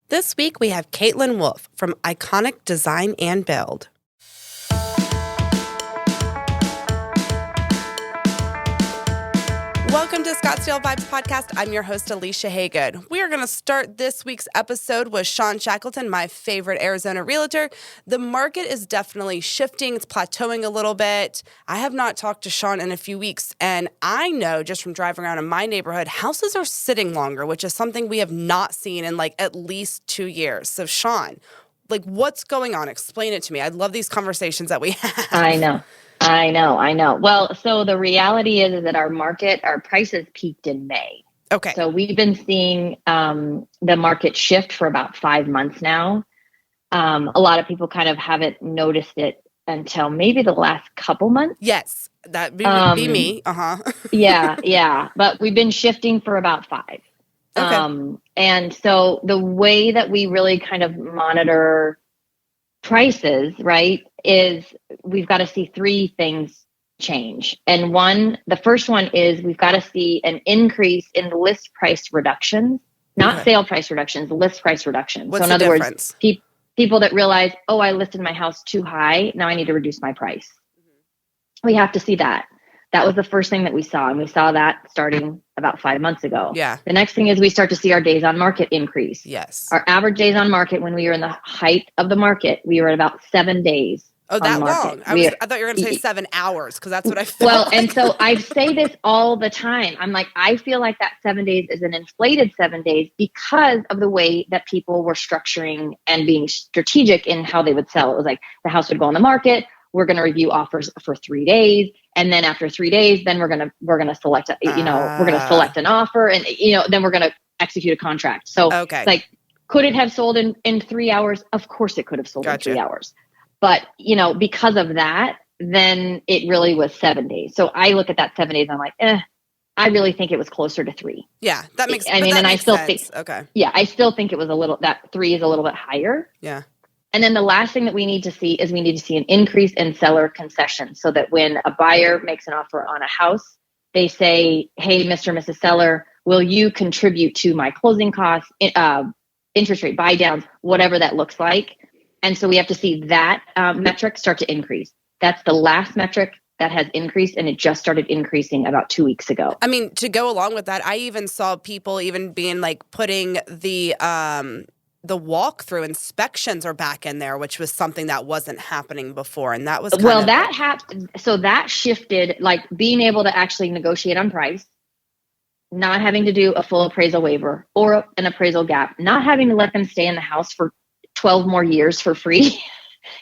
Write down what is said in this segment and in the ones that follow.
This week, we have Kaitlyn Wolfe from Iconic Design and Build. Welcome to Scottsdale Vibes Podcast. I'm your host, Alicia Haygood. We are going to start this week's episode with Sean Shackleton, my favorite Arizona realtor. The market is definitely shifting. It's plateauing a little bit. I have not talked to Sean in a few weeks, and I know just from driving around in my neighborhood, houses are sitting longer, which is something we have not seen in at least 2 years. So Sean, what's going on? Explain it to me. I love these conversations that we have. I know. Well, so the reality is that our prices peaked in May. Okay. So we've been seeing the market shift for about 5 months now. A lot of people kind of haven't noticed it until maybe the last couple months. Yes, that be me. Yeah. But we've been shifting for about 5. Okay. And so the way that we really kind of monitor prices, right, is we've got to see 3 things change. And the first one is we've got to see an increase in list price reductions, not sale price reductions, list price reductions. What's so in the other difference? words, people that realize, oh, I listed my house too high, now I need to reduce my price. We have to see that. That was the first thing that we saw. And we saw that starting about 5 months ago. Yeah. The next thing is we start to see our days on market increase. Yes. Our average days on market when we were in the height of the market, we were at about 7 days. Oh, that long? I thought you were going to say 7 hours because that's what I felt. Well, and so I say this all the time. I'm like, I feel like that 7 days is an inflated 7 days because of the way that people were structuring and being strategic in how they would sell. It was like the house would go on the market. We're going to review offers for 3 days. And then after 3 days, then we're going to select, we're going to select an offer and, then we're going to execute a contract. So could it have sold in 3 hours? Of course it could have sold in 3 hours. But, because of that, then it really was 7 days. So I look at that 7 days and I'm like, I really think it was closer to 3. Yeah, that makes sense. I still think it was that 3 is a little bit higher. Yeah. And then the last thing that we need to see is an increase in seller concessions so that when a buyer makes an offer on a house, they say, hey, Mr. and Mrs. Seller, will you contribute to my closing costs, interest rate buy downs, whatever that looks like. And so we have to see that metric start to increase. That's the last metric that has increased, and it just started increasing about 2 weeks ago. I mean, to go along with that, I even saw people even being putting the walkthrough inspections are back in there, which was something that wasn't happening before. And that was that happened. So that shifted, being able to actually negotiate on price, not having to do a full appraisal waiver or an appraisal gap, not having to let them stay in the house for 12 more years for free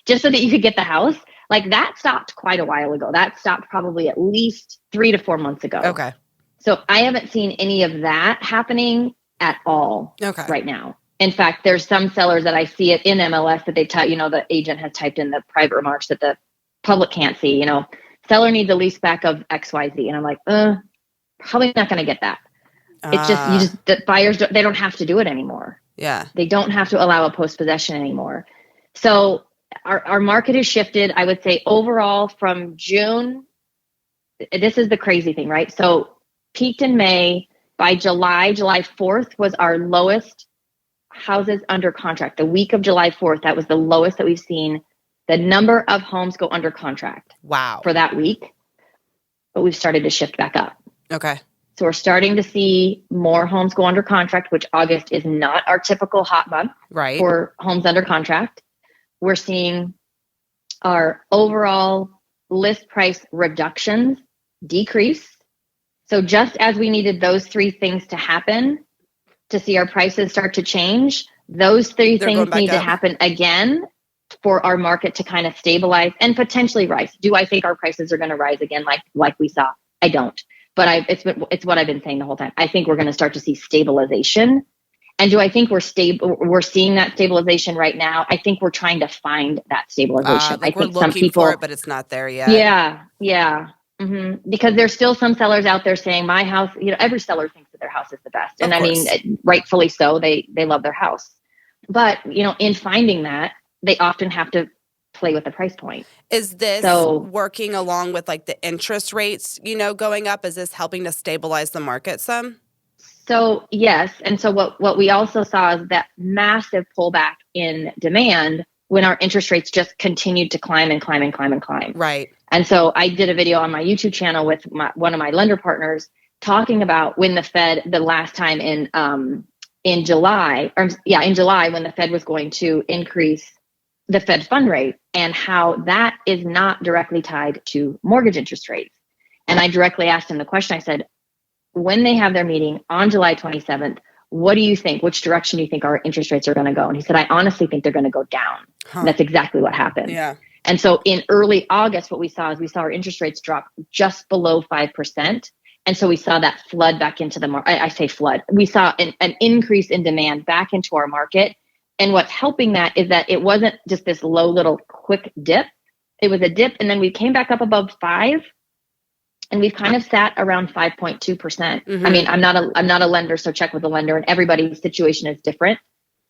just so that you could get the house. That stopped quite a while ago. That stopped probably at least 3 to 4 months ago. Okay. So I haven't seen any of that happening at all right now. In fact, there's some sellers that I see it in MLS that they the agent has typed in the private remarks that the public can't see, seller needs a lease back of XYZ. And I'm like, probably not going to get that. It's the buyers, they don't have to do it anymore. Yeah. They don't have to allow a post-possession anymore. So our market has shifted, I would say overall from June. This is the crazy thing, right? So peaked in May. By July 4th was our lowest houses under contract. The week of July 4th, that was the lowest that we've seen. The number of homes go under contract. Wow. For that week. But we've started to shift back up. Okay. So we're starting to see more homes go under contract, which August is not our typical hot month for homes under contract. We're seeing our overall list price reductions decrease. So just as we needed those 3 things to happen to see our prices start to change, those 3 things need to happen again for our market to kind of stabilize and potentially rise. Do I think our prices are going to rise again like we saw? I don't. But it's what I've been saying the whole time. I think we're going to start to see stabilization. And do I think we're seeing that stabilization right now? I think we're trying to find that stabilization. I think we're looking for it, but it's not there yet. Yeah. Mm-hmm. Because there's still some sellers out there saying my house, every seller thinks that their house is the best. And I mean, rightfully so, they love their house. But, in finding that, they often have to play with the price point. Is this working along with the interest rates, going up? Is this helping to stabilize the market some? So yes. And so what we also saw is that massive pullback in demand when our interest rates just continued to climb and climb and climb and climb. Right. And so I did a video on my YouTube channel with one of my lender partners talking about when the Fed, the last time in July, in July, when the Fed was going to increase the Fed fund rate and how that is not directly tied to mortgage interest rates. And I directly asked him the question. I said, when they have their meeting on July 27th, what do you think? Which direction do you think our interest rates are going to go? And he said, I honestly think they're going to go down. And that's exactly what happened. Yeah. And so in early August, what we saw is our interest rates drop just below 5%. And so we saw that flood back into the market. I say flood. We saw an increase in demand back into our market. And what's helping that is that it wasn't just this low little quick dip. It was a dip. And then we came back up above 5. And we've kind of sat around 5.2%. Mm-hmm. I mean, I'm not a lender, so check with the lender, and everybody's situation is different.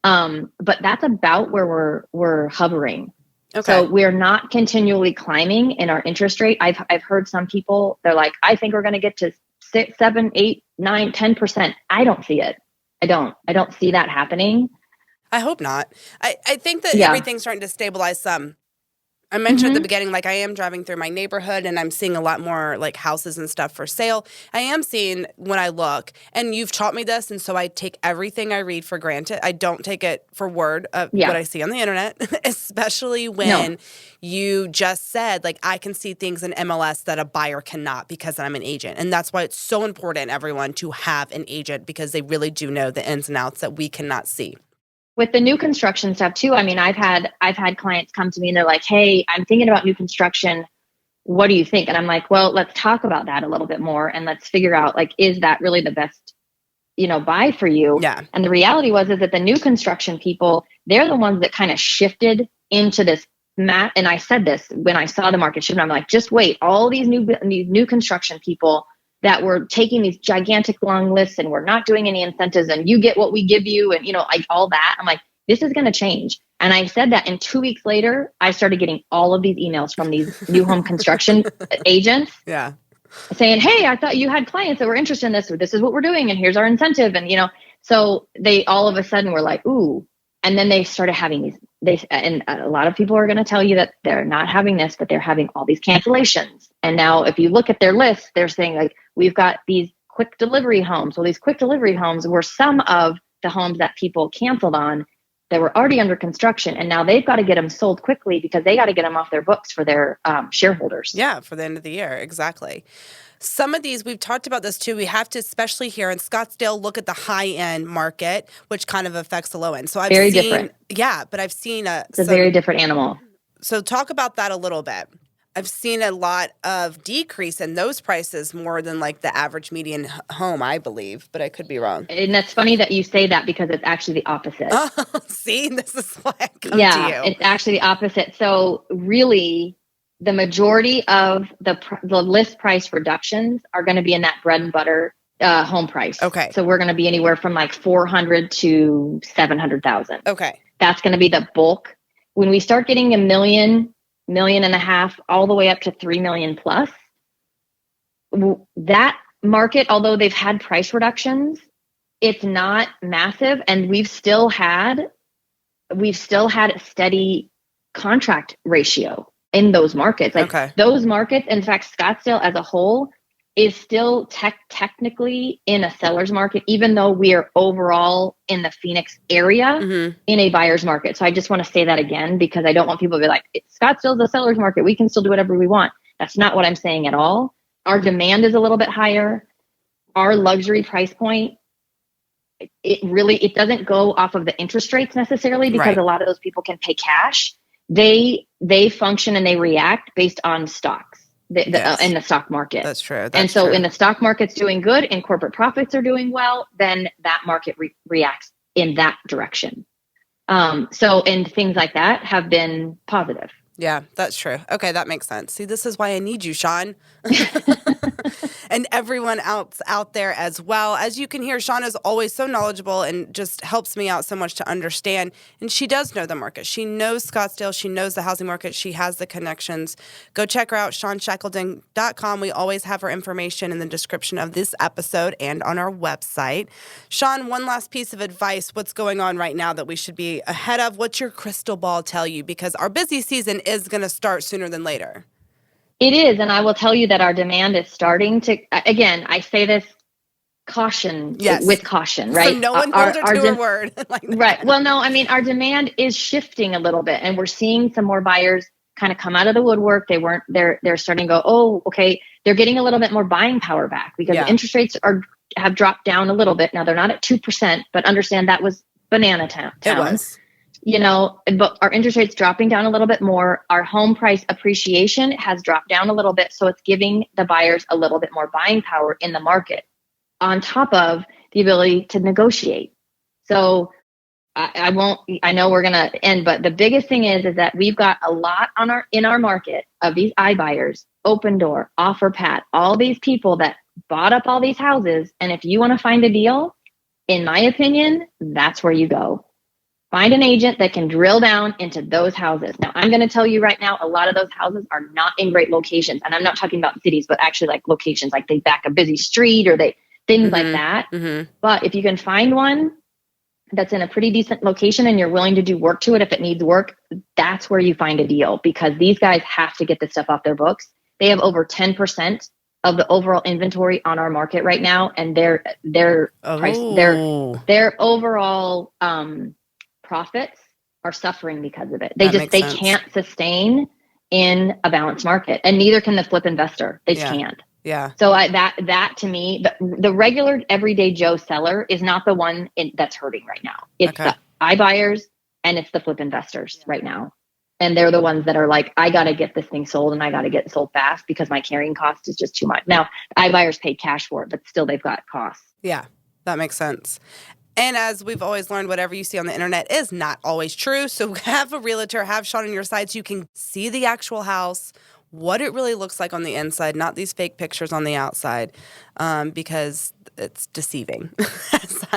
But that's about where we're hovering. Okay. So we're not continually climbing in our interest rate. I've heard some people, they're like, I think we're going to get to 6, 7, 8, 9, 10%. I don't see it. I don't see that happening. I hope not. I think that everything's starting to stabilize some. I mentioned at the beginning, like I am driving through my neighborhood and I'm seeing a lot more like houses and stuff for sale. I am seeing when I look, and you've taught me this, and so I take everything I read for granted. I don't take it for word of what I see on the internet, especially when you just said, like, I can see things in MLS that a buyer cannot because I'm an agent. And that's why it's so important, everyone, to have an agent, because they really do know the ins and outs that we cannot see. With the new construction stuff too, I mean, I've had clients come to me and they're like, hey, I'm thinking about new construction. What do you think? And I'm like, well, let's talk about that a little bit more. And let's figure out, like, is that really the best, buy for you? Yeah. And the reality is that the new construction people, they're the ones that kind of shifted into this map. And I said this when I saw the market shift, I'm like, just wait, all these new construction people that we're taking these gigantic long lists and we're not doing any incentives and you get what we give you and, like all that. I'm like, this is going to change. And I said that, and 2 weeks later, I started getting all of these emails from these new home construction agents saying, hey, I thought you had clients that were interested in this, or this is what we're doing. And here's our incentive. And, so they all of a sudden were like, ooh. And then they started having and a lot of people are going to tell you that they're not having this, but they're having all these cancellations. And now if you look at their list, they're saying, like, we've got these quick delivery homes. Well, these quick delivery homes were some of the homes that people canceled on that were already under construction. And now they've got to get them sold quickly because they got to get them off their books for their shareholders. Yeah, for the end of the year. Exactly. Some of these, we've talked about this too. We have to, especially here in Scottsdale, look at the high-end market, which kind of affects the low end. So I've seen, different. Yeah, but I've seen it's a very different animal. So talk about that a little bit. I've seen a lot of decrease in those prices more than like the average median home, I believe, but I could be wrong. And that's funny that you say that because it's actually the opposite. Oh, see, this is why I come to you. Yeah, it's actually the opposite. So really, the majority of the list price reductions are going to be in that bread and butter home price. Okay. So we're going to be anywhere from like 400 to 700,000. Okay. That's going to be the bulk. When we start getting $1 million, $1.5 million, all the way up to 3 million plus, that market, although they've had price reductions, it's not massive, and we've still had a steady contract ratio in those markets. Like those markets, in fact, Scottsdale as a whole is still technically in a seller's market, even though we are overall in the Phoenix area in a buyer's market. So I just want to say that again, because I don't want people to be like, Scottsdale's a seller's market, we can still do whatever we want. That's not what I'm saying at all. Our demand is a little bit higher. Our luxury price point, it doesn't go off of the interest rates necessarily, because a lot of those people can pay cash. They function and they react based on stocks in the stock market. That's true. And so when the stock market's doing good and corporate profits are doing well, then that market reacts in that direction. And things like that have been positive. Yeah, that's true. Okay, that makes sense. See, this is why I need you, Sean. and everyone else out there as well. As you can hear, Shawn is always so knowledgeable and just helps me out so much to understand. And she does know the market. She knows Scottsdale. She knows the housing market. She has the connections. Go check her out, ShawnShackleton.com. We always have her information in the description of this episode and on our website. Shawn, one last piece of advice. What's going on right now that we should be ahead of? What's your crystal ball tell you? Because our busy season is going to start sooner than later. It is. And I will tell you that our demand is starting to, again, I say this with caution, right? So no one holds her to her word. Right. Well, no, I mean, our demand is shifting a little bit, and we're seeing some more buyers kind of come out of the woodwork. They're starting to go, oh, okay. They're getting a little bit more buying power back because interest rates have dropped down a little bit. Now they're not at 2%, but understand that was banana town. It was. But our interest rates dropping down a little bit more. Our home price appreciation has dropped down a little bit. So it's giving the buyers a little bit more buying power in the market on top of the ability to negotiate. So I know we're going to end, but the biggest thing is that we've got a lot in our market of these iBuyers, Open Door, OfferPat, all these people that bought up all these houses. And if you want to find a deal, in my opinion, that's where you go. Find an agent that can drill down into those houses. Now, I'm going to tell you right now, a lot of those houses are not in great locations. And I'm not talking about cities, but actually like locations, like they back a busy street or things like that. Mm-hmm. But if you can find one that's in a pretty decent location and you're willing to do work to it if it needs work, that's where you find a deal, because these guys have to get this stuff off their books. They have over 10% of the overall inventory on our market right now. And their overall, profits are suffering because of it. They can't sustain in a balanced market, and neither can the flip investor. They can't. Yeah. So that to me, the regular everyday Joe seller is not the one that's hurting right now. It's the iBuyers and it's the flip investors right now. And they're the ones that are like, I got to get this thing sold and I got to get it sold fast because my carrying cost is just too much. Now, iBuyers paid cash for it, but still they've got costs. Yeah, that makes sense. And as we've always learned, whatever you see on the internet is not always true. So have a realtor, have Shawn on your side so you can see the actual house, what it really looks like on the inside, not these fake pictures on the outside, because it's deceiving.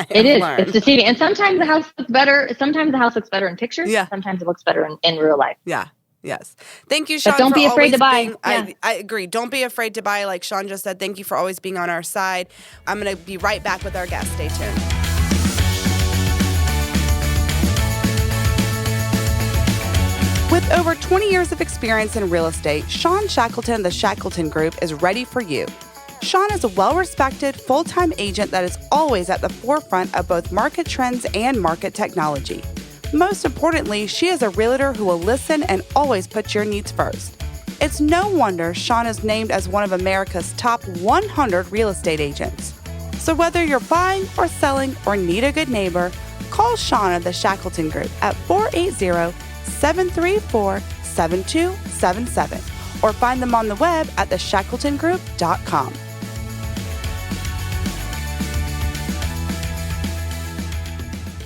It is. Learned. It's deceiving. And sometimes the house looks better. Sometimes the house looks better in pictures. Yeah. Sometimes it looks better in real life. Yeah. Yes. Thank you, Shawn. But don't be afraid to buy. I agree. Don't be afraid to buy. Like Shawn just said, thank you for always being on our side. I'm going to be right back with our guest. Stay tuned. With over 20 years of experience in real estate, Shawn Shackleton and the Shackleton Group is ready for you. Shawn is a well-respected, full-time agent that is always at the forefront of both market trends and market technology. Most importantly, she is a realtor who will listen and always put your needs first. It's no wonder Shawn is named as one of America's top 100 real estate agents. So whether you're buying or selling or need a good neighbor, call Shawn at the Shackleton Group at 480-734-7277 or find them on the web at theshackletongroup.com.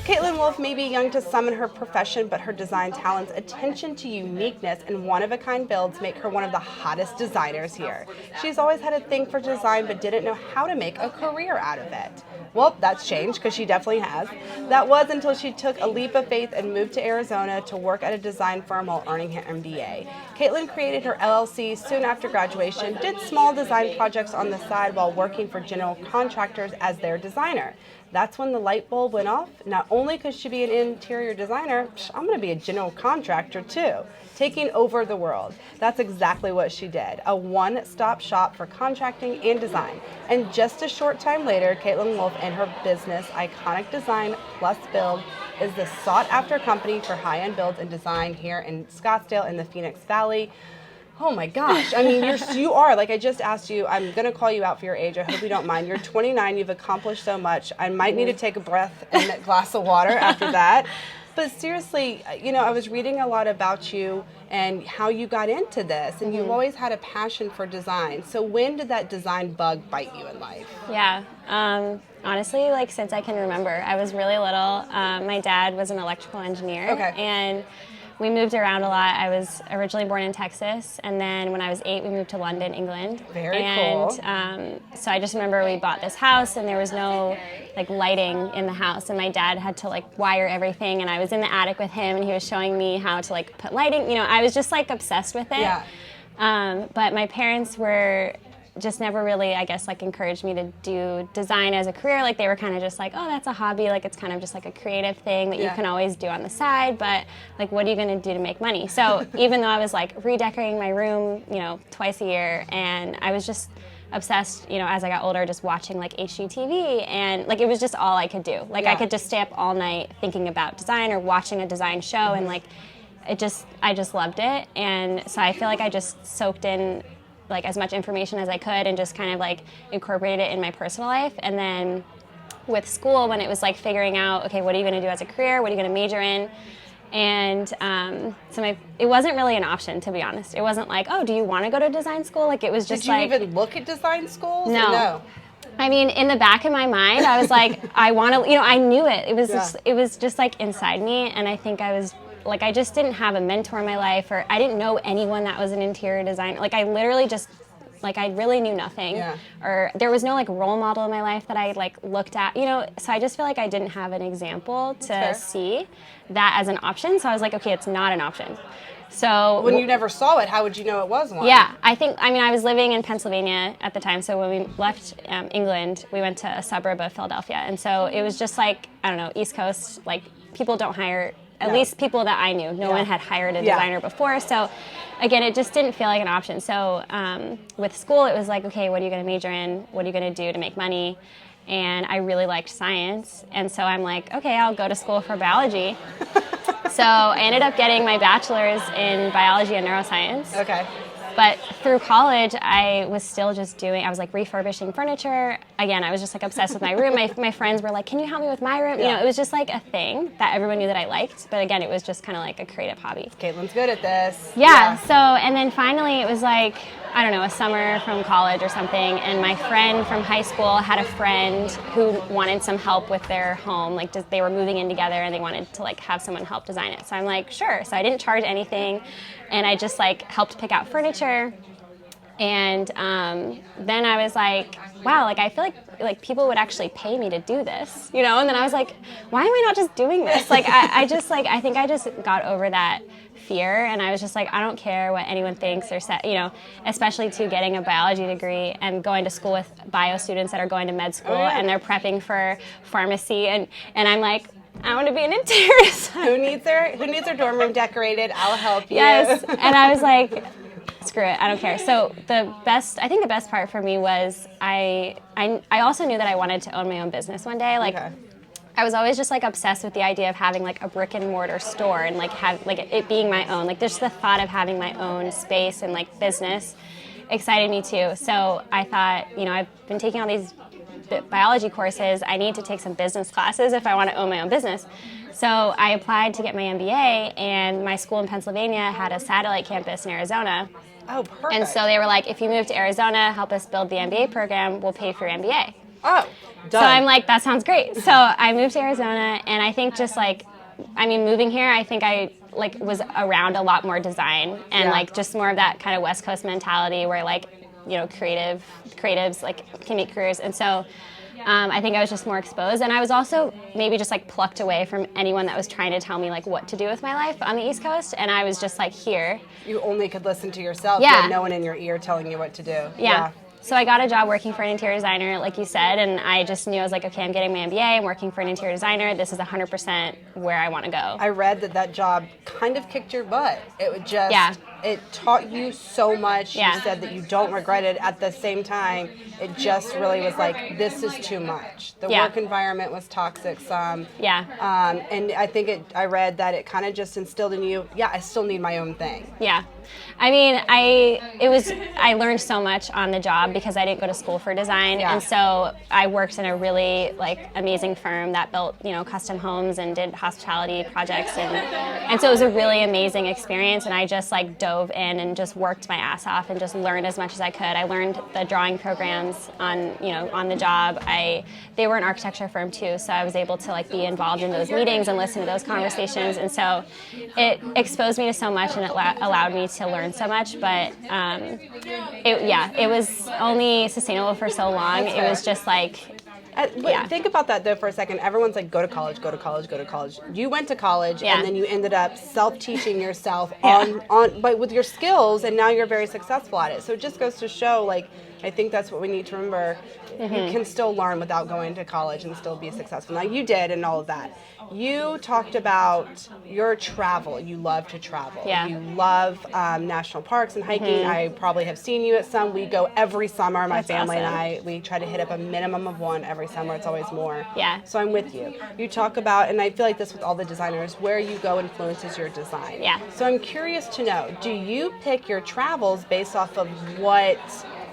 Kaitlyn Wolfe may be young to some in her profession, but her design talents, attention to uniqueness, and one-of-a-kind builds make her one of the hottest designers here. She's always had a thing for design, but didn't know how to make a career out of it. Well, that's changed, because she definitely has. That was until she took a leap of faith and moved to Arizona to work at a design firm while earning her MBA. Kaitlyn created her LLC soon after graduation, did small design projects on the side while working for general contractors as their designer. That's when the light bulb went off. Not only could she be an interior designer, I'm going to be a general contractor too, taking over the world. That's exactly what she did, a one-stop shop for contracting and design. And just a short time later, Kaitlyn Wolfe and her business, Iconic Design Plus Build, is the sought-after company for high-end builds and design here in Scottsdale in the Phoenix Valley. Oh my gosh. I mean, you are, like I just asked you, I'm going to call you out for your age. I hope you don't mind. You're 29. You've accomplished so much. I might need to take a breath and a glass of water after that. But seriously, I was reading a lot about you and how you got into this, and you've always had a passion for design. So when did that design bug bite you in life? Yeah. Honestly, since I can remember. I was really little. My dad was an electrical engineer. Okay. And we moved around a lot. I was originally born in Texas, and then when I was 8, we moved to London, England. Very cool. So I just remember we bought this house, and there was no like lighting in the house, and my dad had to like wire everything, and I was in the attic with him, and he was showing me how to like put lighting. You know, I was just like obsessed with it. Yeah. But my parents were just never really, I guess, like encouraged me to do design as a career. Like they were kind of just like, oh, that's a hobby. Like it's kind of just like a creative thing that you can always do on the side. But like, what are you going to do to make money? So even though I was like redecorating my room, you know, twice a year, and I was just obsessed, you know, as I got older, just watching like HGTV, and like it was just all I could do. Like I could just stay up all night thinking about design or watching a design show, and like I just loved it. And so I feel like I just soaked in like as much information as I could and just kind of like incorporated it in my personal life. And then with school, when it was like figuring out, okay, what are you going to do as a career? What are you going to major in? And it wasn't really an option, to be honest. It wasn't like, oh, do you want to go to design school? Like it was just like. Did you even look at design schools? No. I mean, in the back of my mind, I was like, I want to, you know, I knew it. It was just like inside me. And I think I just didn't have a mentor in my life, or I didn't know anyone that was an interior designer. Like I literally just, like I really knew nothing. Yeah. Or there was no like role model in my life that I like looked at, you know, so I just feel like I didn't have an example to see that as an option. So I was like, okay, it's not an option. So when you never saw it, how would you know it was one? Yeah, I mean, I was living in Pennsylvania at the time, so when we left England, we went to a suburb of Philadelphia, and so it was just like, I don't know, East Coast, like people don't hire, at least people that I knew, no one had hired a designer before, so again, it just didn't feel like an option. So with school, it was like, okay, what are you going to major in? What are you going to do to make money? And I really liked science, and so I'm like, okay, I'll go to school for biology. So I ended up getting my bachelor's in biology and neuroscience. Okay. But through college, I was still just I was like refurbishing furniture. Again, I was just like obsessed with my room. My friends were like, can you help me with my room? You know, it was just like a thing that everyone knew that I liked. But again, it was just kind of like a creative hobby. Kaitlyn's good at this. Yeah. So, and then finally it was like, I don't know, a summer from college or something, and my friend from high school had a friend who wanted some help with their home. Like they were moving in together and they wanted to like have someone help design it. So I'm like, sure. So I didn't charge anything, and I just like helped pick out furniture. And then I was like, wow, like I feel like people would actually pay me to do this, you know? And then I was like, why am I not just doing this? Like I think I just got over that fear, and I was just like, I don't care what anyone thinks or you know, especially to getting a biology degree and going to school with bio students that are going to med school and they're prepping for pharmacy, and I'm like, I want to be an interior designer. Who needs their dorm room decorated? I'll help you. Yes, and I was like, screw it, I don't care. So I think the best part for me was I also knew that I wanted to own my own business one day. Like I was always just like obsessed with the idea of having like a brick and mortar store and like have like it being my own. Like just the thought of having my own space and like business excited me too. So I thought, you know, I've been taking all these biology courses. I need to take some business classes if I want to own my own business. So I applied to get my MBA, and my school in Pennsylvania had a satellite campus in Arizona. Oh, perfect. And so they were like, if you move to Arizona, help us build the MBA program, we'll pay for your MBA. Oh, done. So I'm like, that sounds great. So I moved to Arizona, and I think just like, I mean, moving here, I think I like was around a lot more design and like just more of that kind of West Coast mentality where like, you know, creatives like can make careers. And so I think I was just more exposed, and I was also maybe just like plucked away from anyone that was trying to tell me like what to do with my life on the East Coast, and I was just like here. You only could listen to yourself. You had no one in your ear telling you what to do. Yeah. So I got a job working for an interior designer, like you said, and I just knew I was like, okay, I'm getting my MBA, I'm working for an interior designer, this is 100% where I want to go. I read that job kind of kicked your butt. It would just, it taught you so much. You said that you don't regret it. At the same time, it just really was like, this is too much. The work environment was toxic some. And I think I read that it kind of just instilled in you, I still need my own thing. Yeah. I mean, I learned so much on the job because I didn't go to school for design, and so I worked in a really like amazing firm that built, you know, custom homes and did hospitality projects, and so it was a really amazing experience, and I just like dove dove in and just worked my ass off and just learned as much as I could. I learned the drawing programs on the job. They were an architecture firm too, so I was able to like be involved in those meetings and listen to those conversations, and so it exposed me to so much and it allowed me to learn so much. But it was only sustainable for so long. It was just like. Think about that though for a second. Everyone's like, go to college, go to college, go to college. You went to college and then you ended up self-teaching yourself but with your skills, and now you're very successful at it. So it just goes to show, like, I think that's what we need to remember. You can still learn without going to college and still be successful. Now you did, and all of that. You talked about your travel. You love to travel. Yeah. You love national parks and hiking. I probably have seen you at some. We go every summer. My family and I, we try to hit up a minimum of one every summer. It's always more. Yeah. So I'm with you. You talk about, and I feel like this with all the designers, where you go influences your design. Yeah. So I'm curious to know, do you pick your travels based off of what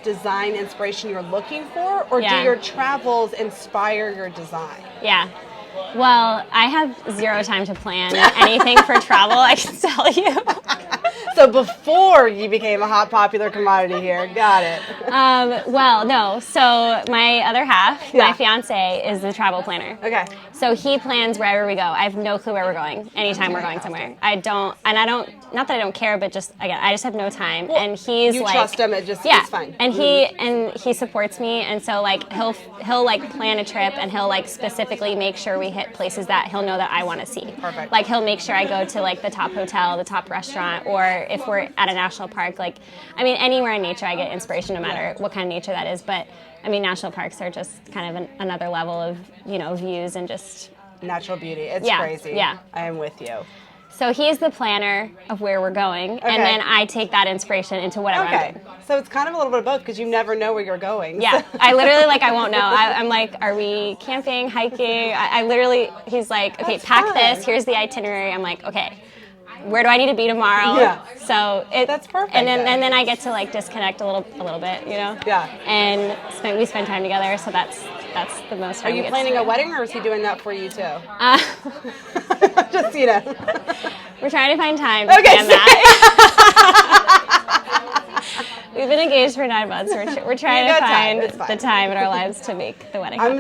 design inspiration you're looking for, or do your travels inspire your design? Yeah. Well, I have zero time to plan anything for travel, I can tell you. So before you became a hot, popular commodity here, got it. Well, no. So my other half, my fiance, is the travel planner. Okay. So he plans wherever we go. I have no clue where we're going. Anytime we're going somewhere, not that I don't care, but just again, I just have no time. Well, and he's you like, trust him. It's fine. And he supports me, and so like he'll like plan a trip, and he'll like specifically make sure we hit places that he'll know that I want to see. Perfect. Like he'll make sure I go to like the top hotel, the top restaurant, or if we're at a national park, like, I mean, anywhere in nature I get inspiration no matter what kind of nature that is. But I mean, national parks are just kind of another level of, views and just natural beauty. It's crazy. Yeah. I am with you. So he's the planner of where we're going, and then I take that inspiration into whatever I'm doing. So it's kind of a little bit of both, because you never know where you're going. Yeah, I literally, I won't know. I'm like, are we camping, hiking? I literally, he's like, okay, pack this, here's the itinerary. I'm like, okay, where do I need to be tomorrow? Yeah. So that's perfect. And then I get to like disconnect a little bit, Yeah. And we spend time together, so that's the most time. Are you planning a wedding, or is he doing that for you too? Just we're trying to find time to plan that. We've been engaged for 9 months. We're trying to find the time in our lives to make the wedding happen.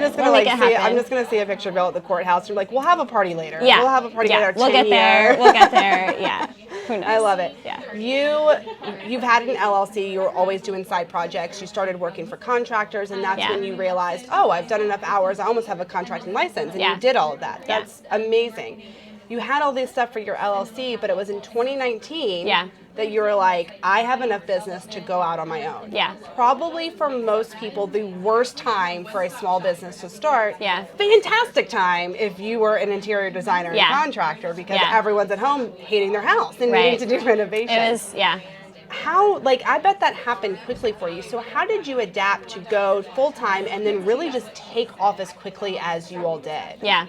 I'm just gonna see a picture of Bill at the courthouse. You're like, we'll have a party later. Yeah. We'll have a party later. We'll get there. We'll get there. Yeah. Who knows? I love it. Yeah. You've had an LLC. You were always doing side projects. You started working for contractors, and that's when you realized, I've done enough hours. I almost have a contracting license, and you did all of that. That's amazing. You had all this stuff for your LLC, but it was in 2019 that you were like, I have enough business to go out on my own. Yeah. Probably for most people, the worst time for a small business to start. Yeah. Fantastic time if you were an interior designer and contractor, because everyone's at home hating their house and needing to do renovations. It was, I bet that happened quickly for you. So how did you adapt to go full-time and then really just take off as quickly as you all did? Yeah.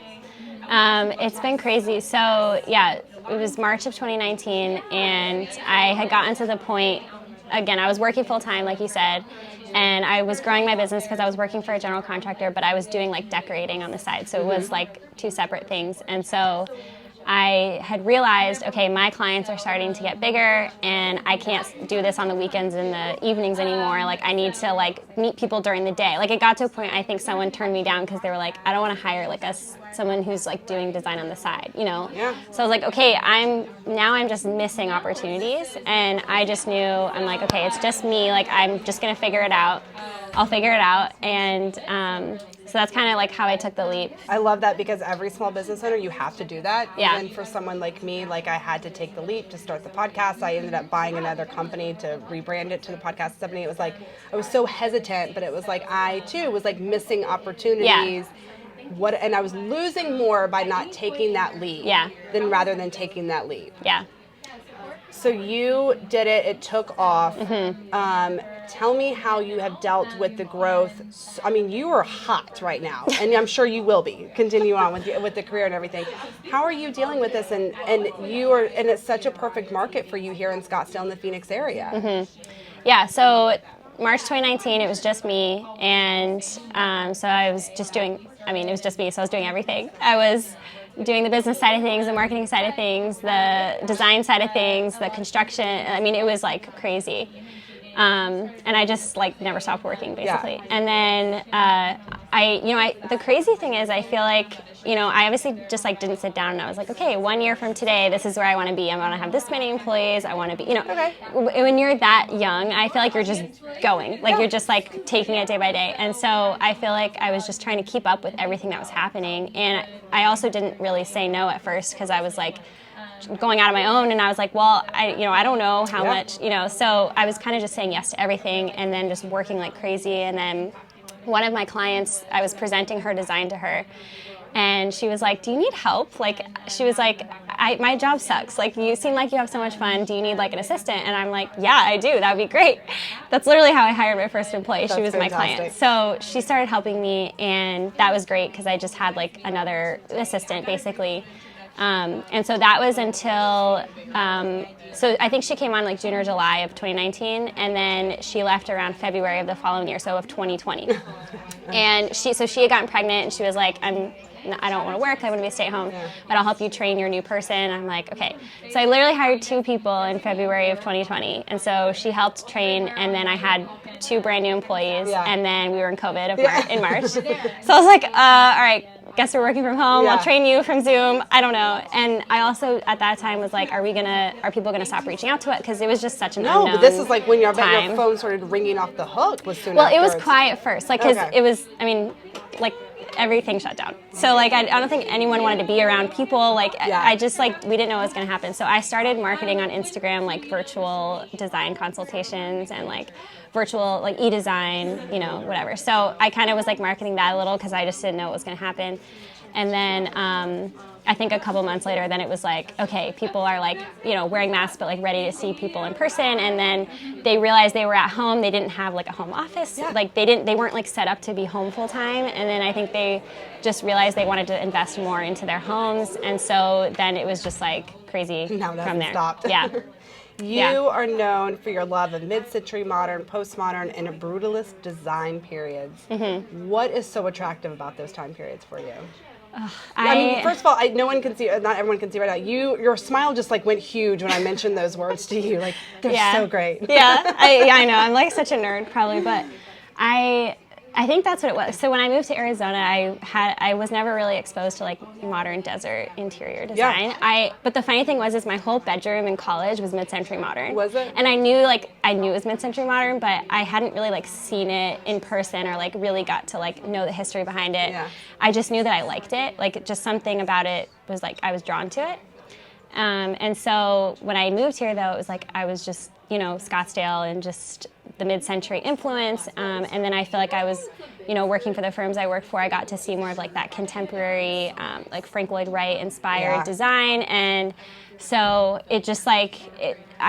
It's been crazy. So, it was March of 2019, and I had gotten to the point, again, I was working full-time, like you said, and I was growing my business because I was working for a general contractor, but I was doing, like, decorating on the side. So it was, like, two separate things. And so I had realized, okay, my clients are starting to get bigger, and I can't do this on the weekends and the evenings anymore. Like, I need to, like, meet people during the day. Like, it got to a point, I think someone turned me down because they were like, I don't want to hire, like, someone who's, like, doing design on the side, Yeah. So I was like, okay, I'm just missing opportunities, and I just knew, I'm like, okay, it's just me. Like, I'm just going to figure it out. I'll figure it out, and so that's kind of like how I took the leap. I love that, because every small business owner, you have to do that. Yeah. Even for someone like me, like, I had to take the leap to start the podcast. I ended up buying another company to rebrand it to the Podcast 70. It was like, I was so hesitant, but it was like, I too was like missing opportunities. Yeah. And I was losing more by not taking that leap rather than taking that leap. Yeah. So you did it. It took off. Tell me how you have dealt with the growth. I mean, you are hot right now, and I'm sure you will be. Continue on with the career and everything. How are you dealing with this? And it's such a perfect market for you here in Scottsdale in the Phoenix area. Yeah. So March 2019, it was just me, and so I was just doing. I mean, it was just me, so I was doing everything. I was doing the business side of things, the marketing side of things, the design side of things, the construction. I mean, it was like crazy. And I just like never stopped working basically. Yeah. And then the crazy thing is I feel like, I obviously just like didn't sit down and I was like, okay, 1 year from today, this is where I want to be. I want to have this many employees. I want to be, okay. When you're that young, I feel like you're just going, like you're just like taking it day by day. And so I feel like I was just trying to keep up with everything that was happening. And I also didn't really say no at first because I was like, going out on my own, and I was like, well, I don't know how much, so I was kind of just saying yes to everything and then just working like crazy. And then one of my clients, I was presenting her design to her, and she was like, do you need help? Like, she was like, my job sucks. Like, you seem like you have so much fun. Do you need like an assistant? And I'm like, yeah, I do. That would be great. That's literally how I hired my first employee. She was fantastic. My client. So she started helping me, and that was great because I just had like another assistant basically. And so that was until, so I think she came on like June or July of 2019, and then she left around February of the following year, so of 2020. And she had gotten pregnant, and she was like, I don't want to work, I want to be a stay-at-home, but I'll help you train your new person. I'm like, okay. So I literally hired 2 people in February of 2020, and so she helped train, and then I had 2 brand new employees, and then we were in COVID in March. So I was like, all right, guess we're working from home. I'll train you from Zoom. I don't know. And I also at that time was like, are people gonna stop reaching out to it? Because it was just such an unknown. No, but this is like when your phone started ringing off the hook. Well, it was quiet first, like because it was. I mean, like everything shut down. So like I don't think anyone wanted to be around people. Like I just like we didn't know what was gonna happen. So I started marketing on Instagram, like virtual design consultations and like virtual like e-design, whatever. So I kind of was like marketing that a little because I just didn't know what was going to happen. And then I think a couple months later, then it was like, okay, people are like, wearing masks, but like ready to see people in person. And then they realized they were at home. They didn't have like a home office. Yeah. Like they weren't like set up to be home full time. And then I think they just realized they wanted to invest more into their homes. And so then it was just like crazy from there. Stopped. Yeah. You are known for your love of mid-century modern, postmodern, and brutalist design periods. Mm-hmm. What is so attractive about those time periods for you? I mean, first of all, not everyone can see right now. Your smile just like went huge when I mentioned those words to you. Like, they're so great. Yeah, I know. I'm like such a nerd probably, but I think that's what it was. So when I moved to Arizona, I was never really exposed to like modern desert interior design. Yeah. But the funny thing was my whole bedroom in college was mid-century modern. Was it? And I knew it was mid-century modern, but I hadn't really like seen it in person or like really got to like know the history behind it. Yeah. I just knew that I liked it. Like just something about it was like I was drawn to it. And so when I moved here, though, it was like I was just, Scottsdale and just the mid-century influence. And then I feel like I was, working for the firms I worked for, I got to see more of like that contemporary, like Frank Lloyd Wright inspired design. And so it just I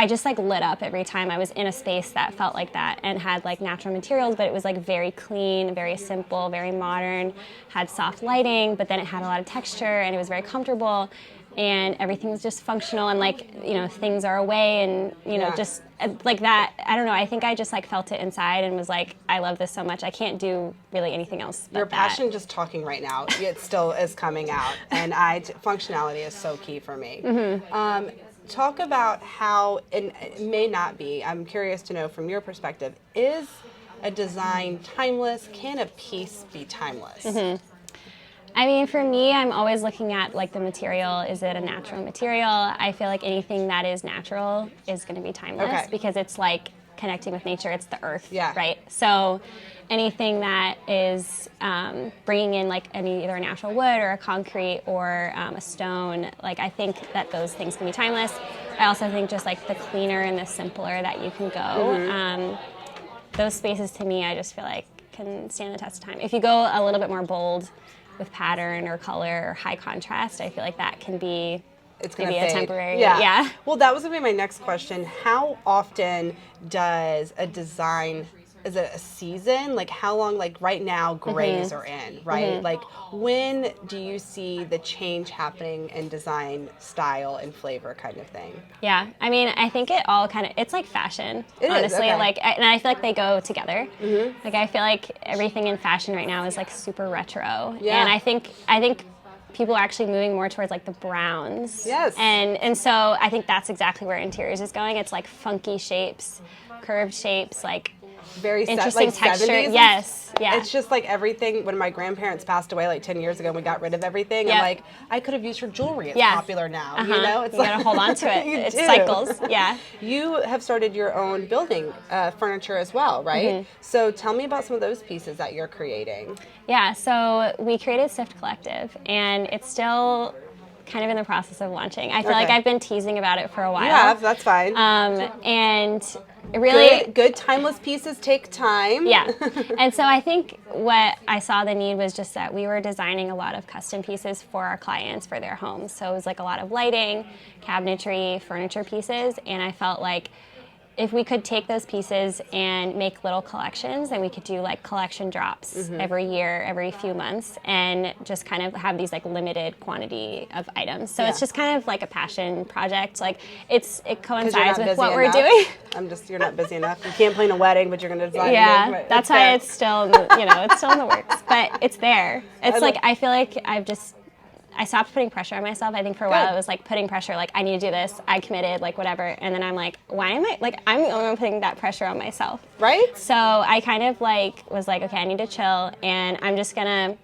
just like lit up every time I was in a space that felt like that and had like natural materials, but it was like very clean, very simple, very modern, had soft lighting, but then it had a lot of texture and it was very comfortable. And everything was just functional and like, things are away and, just like that. I don't know. I think I just like felt it inside and was like, I love this so much. I can't do really anything else but Your passion just talking right now, it still is coming out. And functionality is so key for me. Mm-hmm. Talk about how, and it may not be, I'm curious to know from your perspective, is a design timeless? Can a piece be timeless? Mm-hmm. I mean, for me, I'm always looking at like the material. Is it a natural material? I feel like anything that is natural is going to be timeless because it's like connecting with nature. It's the earth, right? So anything that is bringing in like either a natural wood or a concrete or a stone, like I think that those things can be timeless. I also think just like the cleaner and the simpler that you can go. Mm-hmm. Those spaces to me, I just feel like can stand the test of time. If you go a little bit more bold with pattern or color or high contrast, I feel like that can be maybe a temporary. Yeah. Well, that was going to be my next question. How often does a design, is it a season? Like how long, like right now, grays are in, right? Mm-hmm. Like when do you see the change happening in design style and flavor kind of thing? Yeah. I mean, I think it all it's like fashion, honestly. Like, and I feel like they go together. Mm-hmm. Like I feel like everything in fashion right now is like super retro. Yeah. And I think people are actually moving more towards like the browns. Yes. And so I think that's exactly where interiors is going. It's like funky shapes, curved shapes, like very interesting like texture. 70s. Yes. Yeah. It's just like everything. When my grandparents passed away like 10 years ago and we got rid of everything, I'm like, I could have used her jewelry. It's popular now. You know? It's you gotta hold on to it. It cycles. Yeah. You have started your own building furniture as well, right? So tell me about some of those pieces that you're creating. Yeah, so we created Sift Collective, and it's still kind of in the process of launching. I feel like I've been teasing about it for a while. Yeah, that's fine. And really good timeless pieces take time. Yeah. And so I think what I saw the need was just that we were designing a lot of custom pieces for our clients for their homes. So it was like a lot of lighting, cabinetry, furniture pieces, and I felt like if we could take those pieces and make little collections, and we could do like collection drops every year, every few months, and just kind of have these like limited quantity of items. So it's just kind of like a passion project. Like it coincides with what we're doing. You're not busy enough. You can't plan a wedding, but you're going to design. Yeah, that's why it's still, it's still in the works, but it's there. It's like, I feel like I stopped putting pressure on myself. I think for a while it was like putting pressure, like I need to do this, I committed, like whatever. And then I'm like, why am I, like I'm the only one putting that pressure on myself. Right? So I kind of like was like, okay, I need to chill, and I'm just gonna,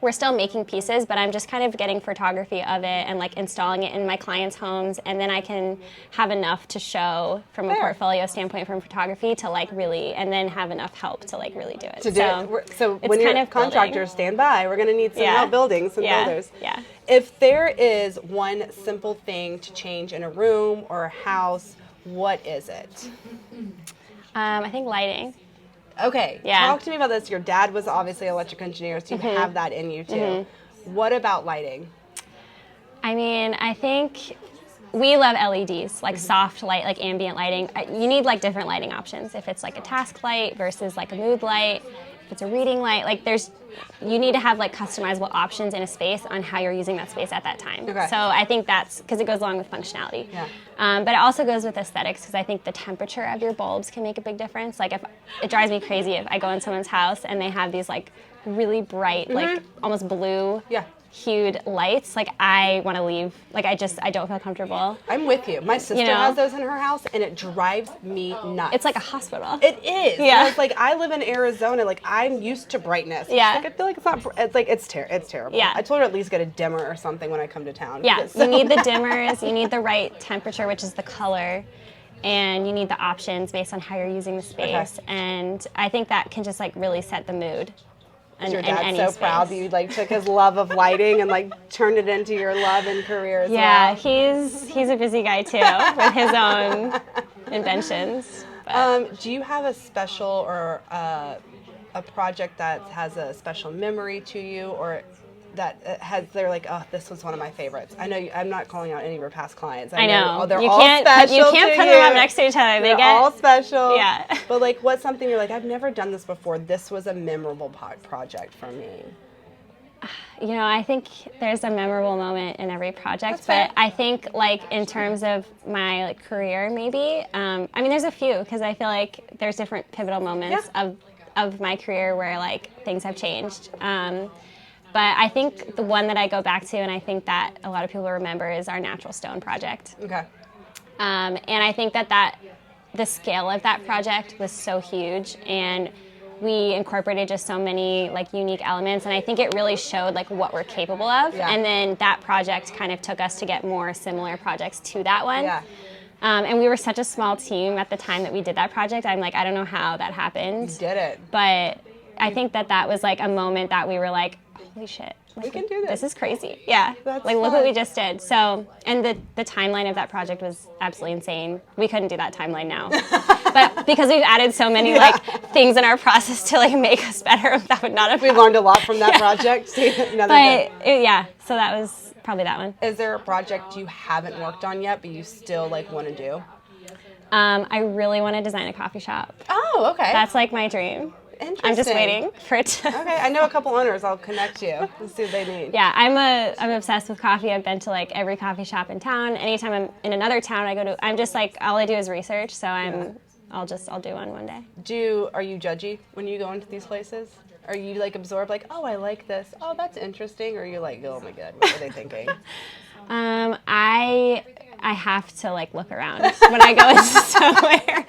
we're still making pieces, but I'm just kind of getting photography of it and like installing it in my clients' homes, and then I can have enough to show from a portfolio standpoint from photography to like really, and then have enough help to like really do it. So when your contractors stand by, we're going to need some help building, some builders. Yeah. If there is one simple thing to change in a room or a house, what is it? I think lighting. Okay, talk to me about this. Your dad was obviously an electrical engineer, so you have that in you too. What about lighting? I mean, I think we love LEDs, like soft light, like ambient lighting. You need like different lighting options. If it's like a task light versus like a mood light, if it's a reading light, like you need to have like customizable options in a space on how you're using that space at that time. Okay. So I think that's because it goes along with functionality. Yeah. But it also goes with aesthetics, because I think the temperature of your bulbs can make a big difference. Like it drives me crazy if I go in someone's house and they have these like really bright, like almost blue hued lights. Like I want to leave. Like I don't feel comfortable. I'm with you. My sister has those in her house, and it drives me nuts. It's like a hospital. It is. Yeah. It's like I live in Arizona. Like I'm used to brightness. Yeah. Like, I feel like it's not. It's like it's terrible. Yeah. I told her at least get a dimmer or something when I come to town. Yeah. You need the dimmers. You need the right temperature, which is the color. And you need the options based on how you're using the space. Okay. And I think that can just like really set the mood. Your dad's so proud that you like took his love of lighting and like turned it into your love and career as well. Yeah, he's a busy guy too with his own inventions. Do you have a special or a project that has a special memory to you, or that they're like, oh, this was one of my favorites? I know I'm not calling out any of your past clients. I know. They're you all special. You can't put them up next to each other. They're all special. Yeah. But like, what's something you're like, I've never done this before. This was a memorable project for me. I think there's a memorable moment in every project, but I think like in terms of my like career, maybe. I mean, there's a few, because I feel like there's different pivotal moments of my career where like things have changed. But I think the one that I go back to, and I think that a lot of people remember, is our natural stone project. Okay. And I think that the scale of that project was so huge, and we incorporated just so many like unique elements, and I think it really showed like what we're capable of. Yeah. And then that project kind of took us to get more similar projects to that one. Yeah. And we were such a small team at the time that we did that project. I'm like, I don't know how that happened. You did it. But I think that was like a moment that we were like, holy shit. Like, we can do this. This is crazy. Yeah. That's like, fun. Look what we just did. So, and the timeline of that project was absolutely insane. We couldn't do that timeline now. But because we've added so many like things in our process to like make us better, that would not have We learned a lot from that project. So that was probably that one. Is there a project you haven't worked on yet, but you still like want to do? I really want to design a coffee shop. Oh, okay. That's like my dream. Interesting. I'm just waiting for it to... Okay, I know a couple owners. I'll connect you and see what they need. Yeah, I'm obsessed with coffee. I've been to like every coffee shop in town. Anytime I'm in another town, I go to... I'm just like, all I do is research, so I'll do one day. Are you judgy when you go into these places? Are you like absorbed, like, oh, I like this. Oh, that's interesting. Or are you like, oh my God, what are they thinking? I have to like look around when I go into somewhere.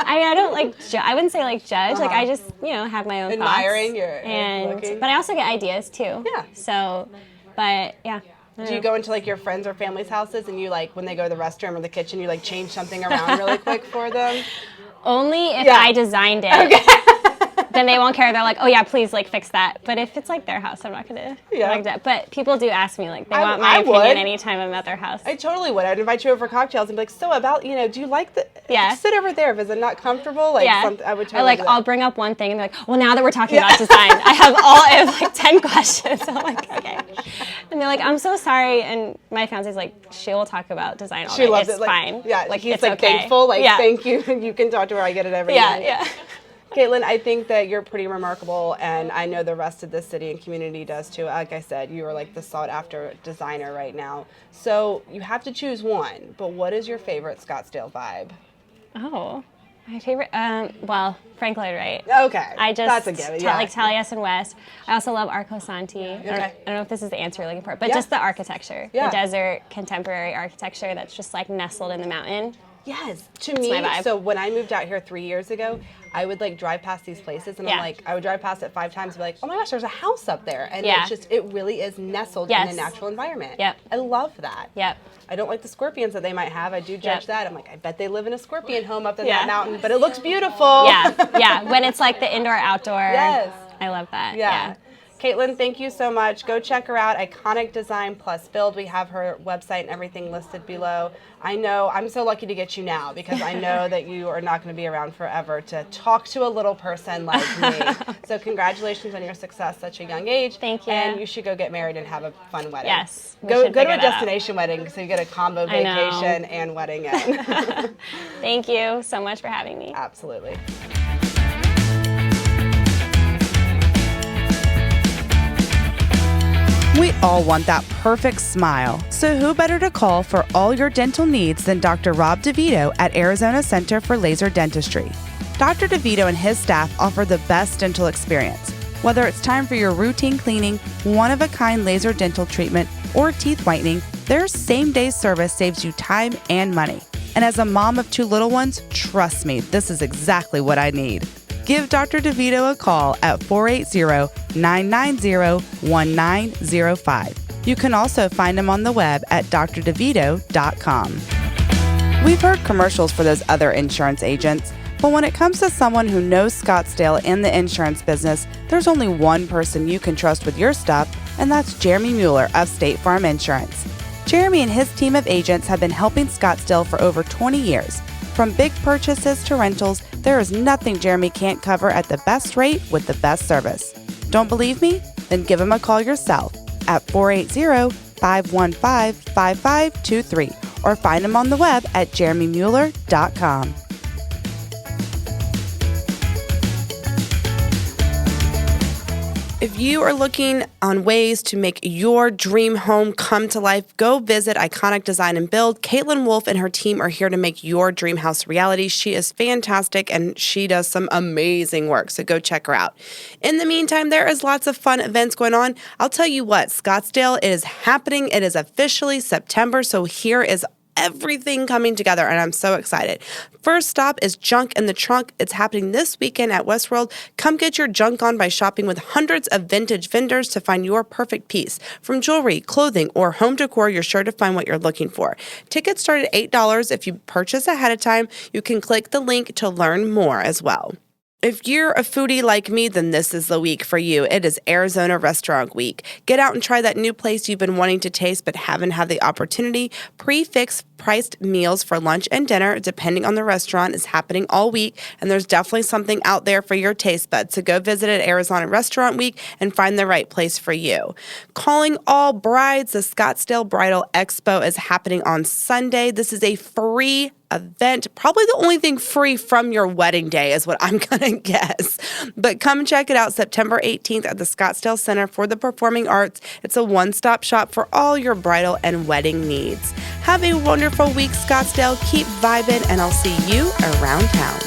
I don't like. I wouldn't say like judge. Like I just have my own admiring thoughts. But I also get ideas too. Yeah. So, but yeah. Do you go into like your friends or family's houses and you like when they go to the restroom or the kitchen, you like change something around really quick for them? Only if I designed it. Okay. Then they won't care. They're like, oh yeah, please like fix that. But if it's like their house, I'm not gonna like that. But people do ask me, like they want my opinion anytime I'm at their house. I totally would. I'd invite you over for cocktails and be like, so about, do you like the sit over there? Is it not comfortable? Like I would totally or like I'll bring up one thing and they're like, well now that we're talking about design, I have like 10 questions. So I'm like, okay. And they're like, I'm so sorry. And my fiance's like, she will talk about design all day. She loves it. Fine. Yeah, like he's it's like okay. thankful. Like thank you. You can talk to her. I get it every night. Yeah. Kaitlyn, I think that you're pretty remarkable, and I know the rest of the city and community does too. Like I said, you are like the sought-after designer right now. So you have to choose one, but what is your favorite Scottsdale vibe? Oh, my favorite? Well, Frank Lloyd Wright. Okay, that's a given. Like Taliesin West. I also love Arco Santi. I don't know if this is the answer you're looking for, but just the architecture, the desert contemporary architecture that's just like nestled in the mountain. Yes, to me, so when I moved out here 3 years ago, I would like drive past these places and I'm like, I would drive past it 5 times and be like, oh my gosh, there's a house up there. And it's just, it really is nestled in a natural environment. Yep. I love that. Yep. I don't like the scorpions that they might have. I do judge that. I'm like, I bet they live in a scorpion home up in that mountain, but it looks beautiful. Yeah. When it's like the indoor outdoor. Yes. I love that. Yeah. Kaitlyn, thank you so much. Go check her out, Iconic Design Plus Build. We have her website and everything listed below. I know, I'm so lucky to get you now because I know that you are not going to be around forever to talk to a little person like me. So congratulations on your success at such a young age. Thank you. And you should go get married and have a fun wedding. Yes. Go to a destination wedding so you get a combo vacation and wedding in. Thank you so much for having me. Absolutely. We all want that perfect smile, so who better to call for all your dental needs than Dr. Rob DeVito at Arizona Center for Laser Dentistry. Dr. DeVito and his staff offer the best dental experience. Whether it's time for your routine cleaning, one-of-a-kind laser dental treatment, or teeth whitening, their same-day service saves you time and money. And as a mom of 2 little ones, trust me, this is exactly what I need. Give Dr. DeVito a call at 480-990-1905. You can also find him on the web at drdevito.com. We've heard commercials for those other insurance agents, but when it comes to someone who knows Scottsdale and the insurance business, there's only one person you can trust with your stuff, and that's Jeremy Mueller of State Farm Insurance. Jeremy and his team of agents have been helping Scottsdale for over 20 years. From big purchases to rentals, there is nothing Jeremy can't cover at the best rate with the best service. Don't believe me? Then give him a call yourself at 480-515-5523 or find him on the web at jeremymueller.com. If you are looking on ways to make your dream home come to life, go visit Iconic Design and Build. Kaitlyn Wolfe and her team are here to make your dream house reality. She is fantastic and she does some amazing work, so go check her out. In the meantime, there is lots of fun events going on. I'll tell you what, Scottsdale, it is happening. It is officially September, so here is everything coming together, and I'm so excited. First stop is Junk in the Trunk. It's happening this weekend at Westworld. Come get your junk on by shopping with hundreds of vintage vendors to find your perfect piece. From jewelry, clothing, or home decor, you're sure to find what you're looking for. Tickets start at $8. If you purchase ahead of time, you can click the link to learn more as well. If you're a foodie like me, then this is the week for you. It is Arizona Restaurant Week. Get out and try that new place you've been wanting to taste but haven't had the opportunity. Prix-fixed priced meals for lunch and dinner, depending on the restaurant, is happening all week, and there's definitely something out there for your taste buds. So go visit at Arizona Restaurant Week and find the right place for you. Calling all brides, the Scottsdale Bridal Expo is happening on Sunday. This is a free event, probably the only thing free from your wedding day is what I'm gonna guess. But come check it out September 18th at the Scottsdale Center for the Performing Arts. It's a one-stop shop for all your bridal and wedding needs. Have a wonderful week, Scottsdale. Keep vibing, and I'll see you around town.